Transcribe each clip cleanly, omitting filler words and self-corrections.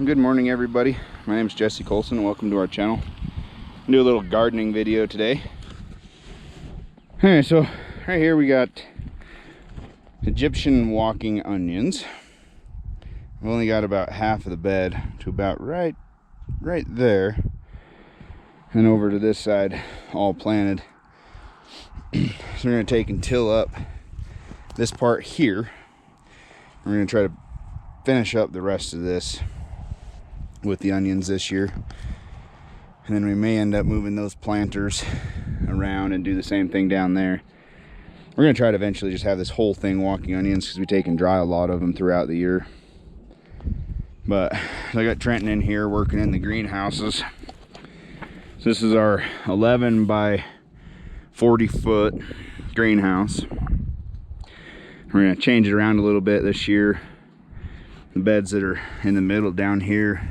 Good morning, everybody. My name is Jesse Colson and welcome to our channel. I'm gonna do a little gardening video today. Alright, so right here we got Egyptian walking onions. I've only got about half of the bed to about right there, and over to this side all planted. So we're going to take and till up this part here. We're going to try to finish up the rest of this with the onions this year, and then we may end up moving those planters around and do the same thing down there. We're going to try to eventually just have this whole thing walking onions because we take and dry a lot of them throughout the year. But I got Trenton in here working in the greenhouses. So this is our 11 by 40 foot greenhouse. We're going to change it around a little bit this year. The beds that are in the middle down here,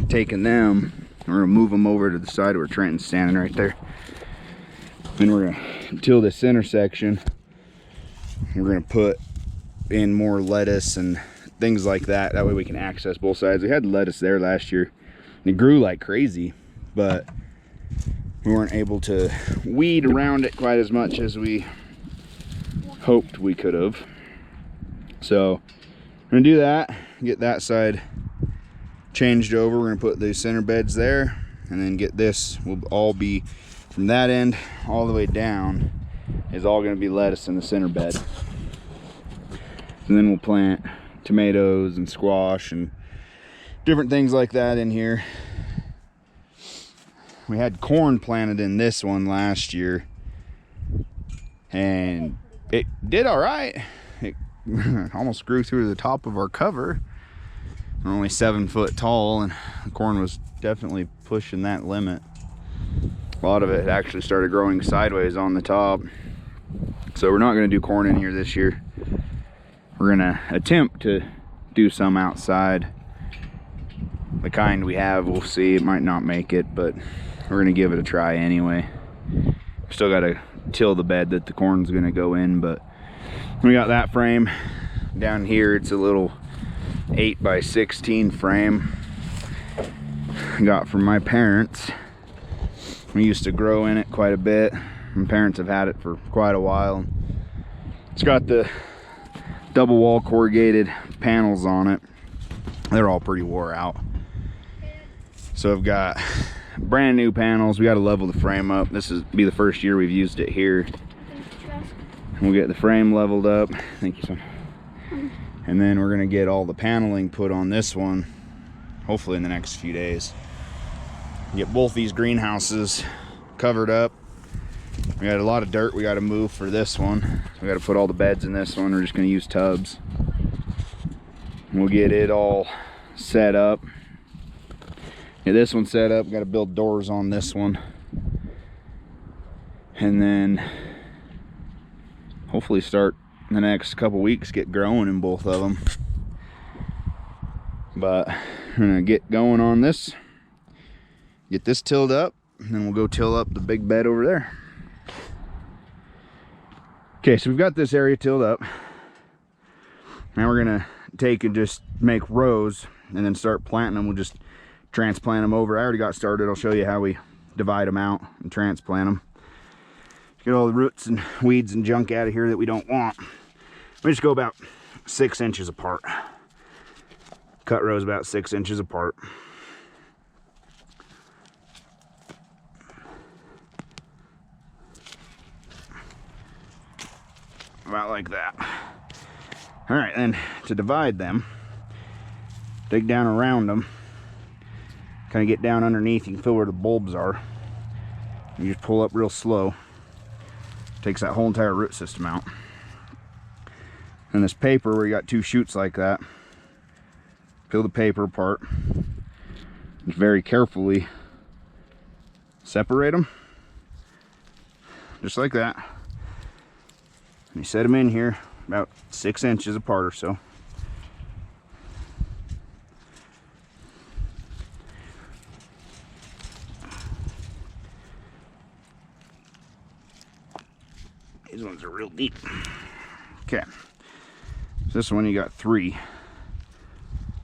taking them, we're going to move them over to the side where Trenton's standing right there. Then we're going to till this center section. We're going to put in more lettuce and things like that. That way we can access both sides. We had lettuce there last year and it grew like crazy, but we weren't able to weed around it quite as much as we hoped we could have. So we're gonna do that, get that side changed over. We're gonna put the center beds there, and then get this, will all be from that end all the way down is all gonna be lettuce in the center bed. And then we'll plant tomatoes and squash and different things like that in here. We had corn planted in this one last year and it did all right. It almost grew through the top of our cover. We're only 7 foot tall and the corn was definitely pushing that limit. A lot of it actually started growing sideways on the top. So we're not going to do corn in here this year. We're going to attempt to do some outside. The kind we have, we'll see. It might not make it, but we're going to give it a try anyway. Still got to till the bed that the corn's going to go in, but we got that frame. Down here it's a little 8 by 16 frame I got from my parents. We used to grow in it quite a bit. My parents have had it for quite a while. It's got the double wall corrugated panels on it. They're all pretty wore out. So I've got brand new panels. We got to level the frame up. This is be the first year we've used it here. We'll get the frame leveled up. Thank you, son. And then we're gonna get all the paneling put on this one, hopefully in the next few days. Get both these greenhouses covered up. We got a lot of dirt we got to move for this one. We got to put all the beds in this one. We're just gonna use tubs. We'll get it all set up. Get this one set up. Got to build doors on this one, and then hopefully start in the next couple weeks get growing in both of them. But we're gonna get going on this, get this tilled up, and then we'll go till up the big bed over there. Okay, so we've got this area tilled up. Now we're gonna take and just make rows and then start planting them. We'll just transplant them over. I already got started. I'll show you how we divide them out and transplant them. Get all the roots and weeds and junk out of here that we don't want. We just go about 6 inches apart. Cut rows about 6 inches apart. About like that. All right, then to divide them, dig down around them, kind of get down underneath. You can feel where the bulbs are. You just pull up real slow. Takes that whole entire root system out. And this paper where you got 2 shoots like that, peel the paper apart. Just very carefully separate them, just like that. And you set them in here about 6 inches apart or so. These ones are real deep. Okay, so this one you got 3.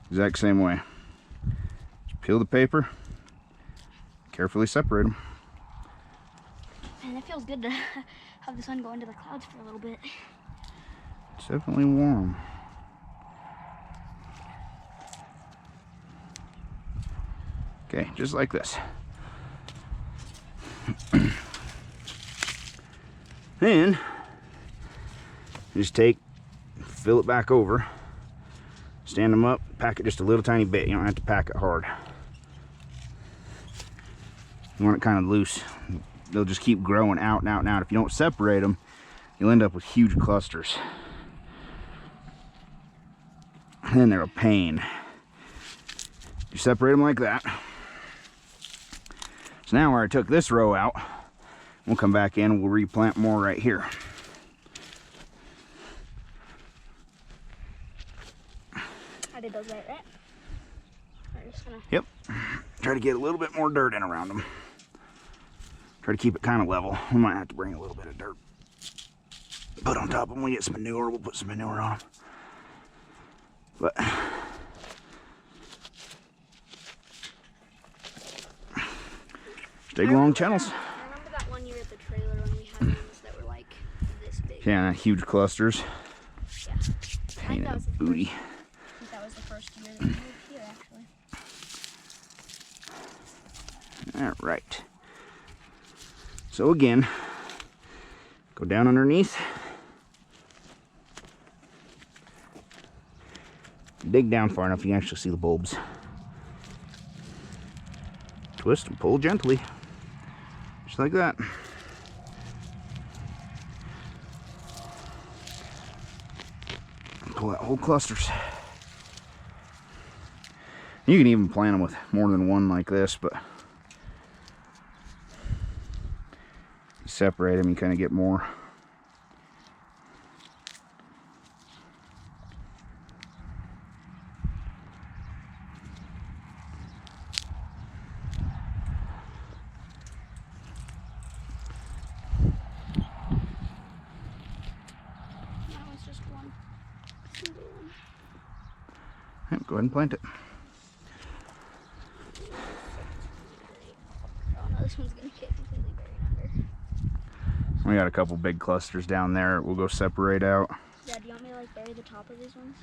exact same way. Just peel the paper, carefully separate them. And it feels good to have the sun go into the clouds for a little bit. It's definitely warm. Okay, just like this. Then just fill it back over, stand them up, pack it just a little tiny bit. You don't have to pack it hard. You want it kind of loose. They'll just keep growing out and out and out. If you don't separate them, you'll end up with huge clusters. And then they're a pain. You separate them like that. So now where I took this row out, we'll come back in and we'll replant more right here. I did those right? I'm just gonna... Yep. Try to get a little bit more dirt in around them. Try to keep it kind of level. We might have to bring a little bit of dirt, put on top of them. When we get some manure, we'll put some manure on them. But stay long channels. I remember that one year at the trailer when we had ones that were like this big. Yeah, huge clusters. Yeah. Pain in the booty. I think that was the first year that we moved here, actually. All right. So again, go down underneath. Dig down far enough you can actually see the bulbs. Twist and pull gently. Just like that. Pull out whole clusters. You can even plant them with more than one like this, but you separate them, you kind of get more. Yep, go ahead and plant it. Oh no, this one's gonna get completely buried under. We got a couple big clusters down there. We'll go separate out. Yeah, do you want me to like bury the top of these ones?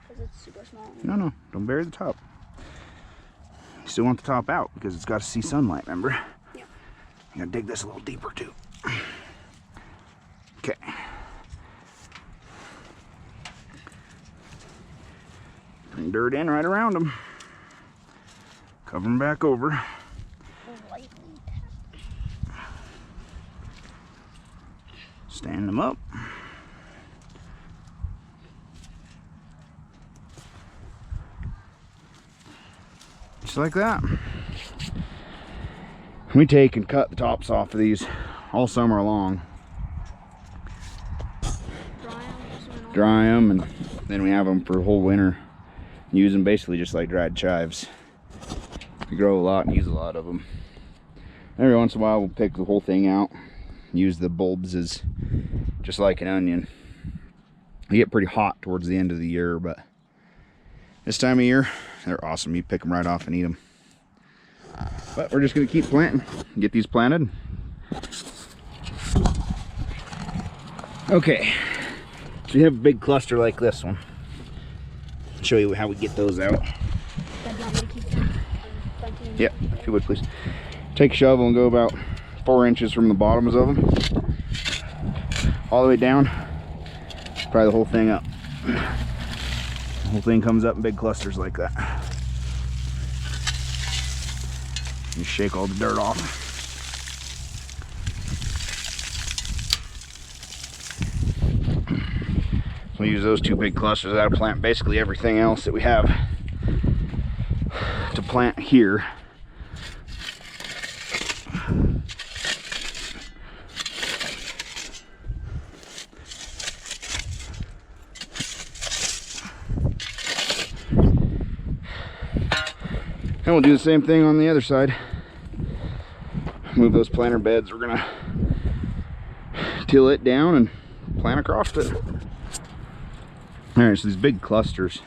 Because it's super small. No, don't bury the top. You still want the top out because it's got to see sunlight, remember? Yeah. You gotta dig this a little deeper too. Okay. Bring dirt in right around them. Cover them back over. Stand them up. Just like that. We take and cut the tops off of these all summer long. Dry them, and then we have them for a whole winter. Use them basically just like dried chives. We grow a lot and use a lot of them. Every once in a while we'll pick the whole thing out. Use the bulbs as just like an onion. They get pretty hot towards the end of the year, but this time of year they're awesome. You pick them right off and eat them. But we're just gonna keep planting, get these planted. Okay, so you have a big cluster like this one. I'll show you how we get those out. Yep, if you would please. Take a shovel and go about 4 inches from the bottoms of them all the way down. Pry the whole thing up. The whole thing comes up in big clusters like that. You shake all the dirt off. So we use those 2 big clusters. That'll plant basically everything else that we have to plant here. And we'll do the same thing on the other side. Move those planter beds. We're gonna till it down and plant across it. All right, so these big clusters,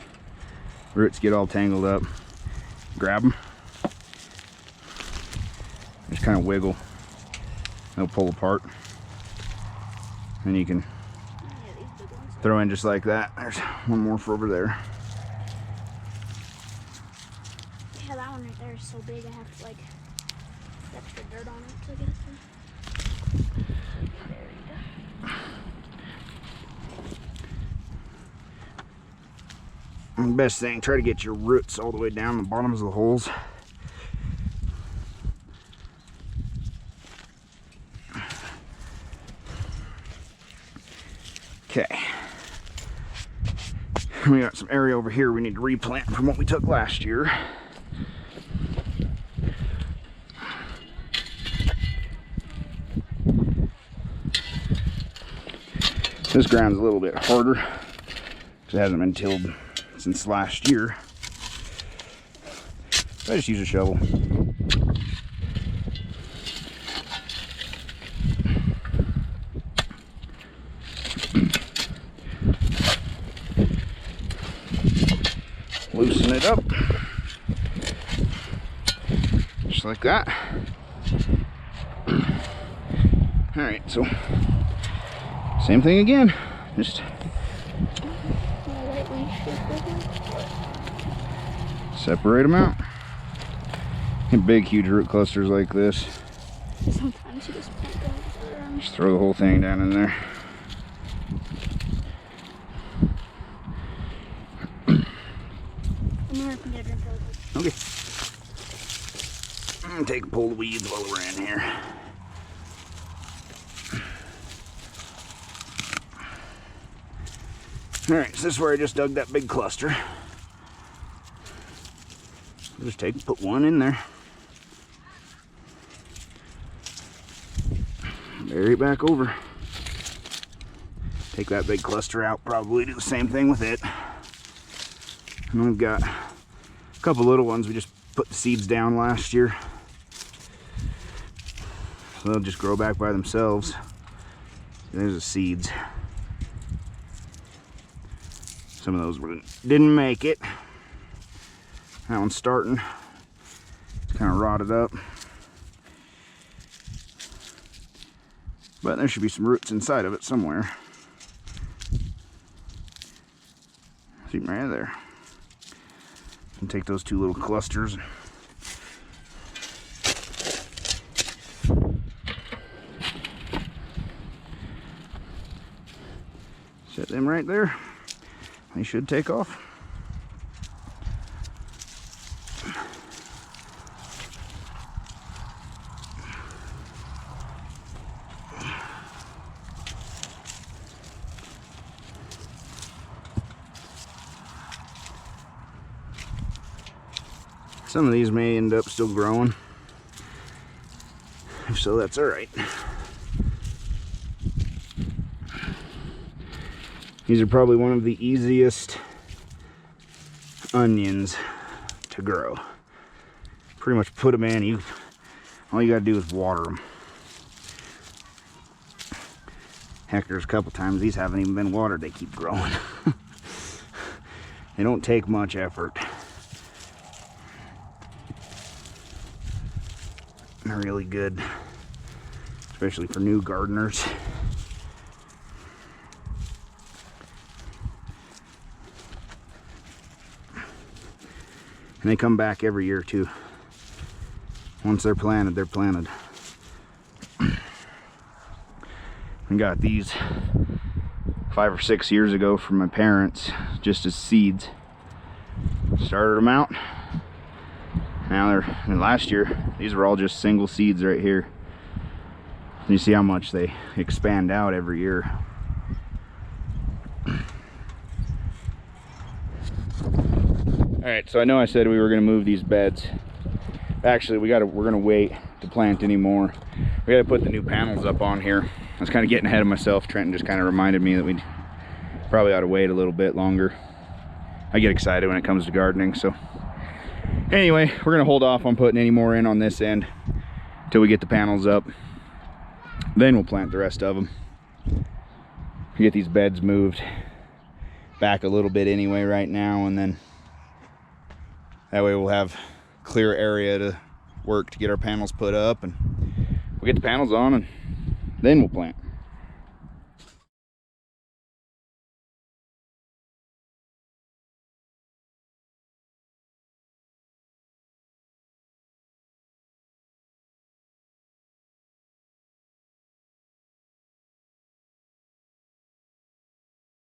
roots get all tangled up, grab them, just kind of wiggle, they'll pull apart, and you can throw in just like that. There's one more for over there. Yeah, that one right there is so big I have to like put extra dirt on it to get it through. And the best thing, try to get your roots all the way down the bottoms of the holes. Okay. We got some area over here we need to replant from what we took last year. This ground's a little bit harder because it hasn't been tilled since last year. So I just use a shovel. Loosen it up. Just like that. Alright, so same thing again. Just separate them out. In big, huge root clusters like this, Sometimes you just plant them. just throw the whole thing down in there. Okay. I'm gonna take a pull of the weeds while we're in here. Alright, so this is where I just dug that big cluster. I'll just put one in there. Bury it back over. Take that big cluster out, probably do the same thing with it. And we've got a couple little ones we just put the seeds down last year. So they'll just grow back by themselves. There's the seeds. Some of those didn't make it. That one's starting. It's kind of rotted up. But there should be some roots inside of it somewhere. See them right there. And take those two little clusters. Set them right there. They should take off. Some of these may end up still growing. If so, that's all right. These are probably one of the easiest onions to grow. Pretty much put them in, all you gotta do is water them. Heck, there's a couple times these haven't even been watered, they keep growing. They don't take much effort. They're really good, especially for new gardeners. And they come back every year too. Once they're planted, they're planted. I got these 5 or 6 years ago from my parents, just as seeds. Started them out. Now and last year, these were all just single seeds right here. You see how much they expand out every year. Alright, so I know I said we were going to move these beds. Actually, we're going to wait to plant anymore. We got to put the new panels up on here. I was kind of getting ahead of myself. Trenton just kind of reminded me that we probably ought to wait a little bit longer. I get excited when it comes to gardening, so anyway, we're going to hold off on putting any more in on this end until we get the panels up. Then we'll plant the rest of them. Get these beds moved back a little bit anyway right now, and then That way we'll have clear area to work to get our panels put up, and we'll get the panels on and then we'll plant.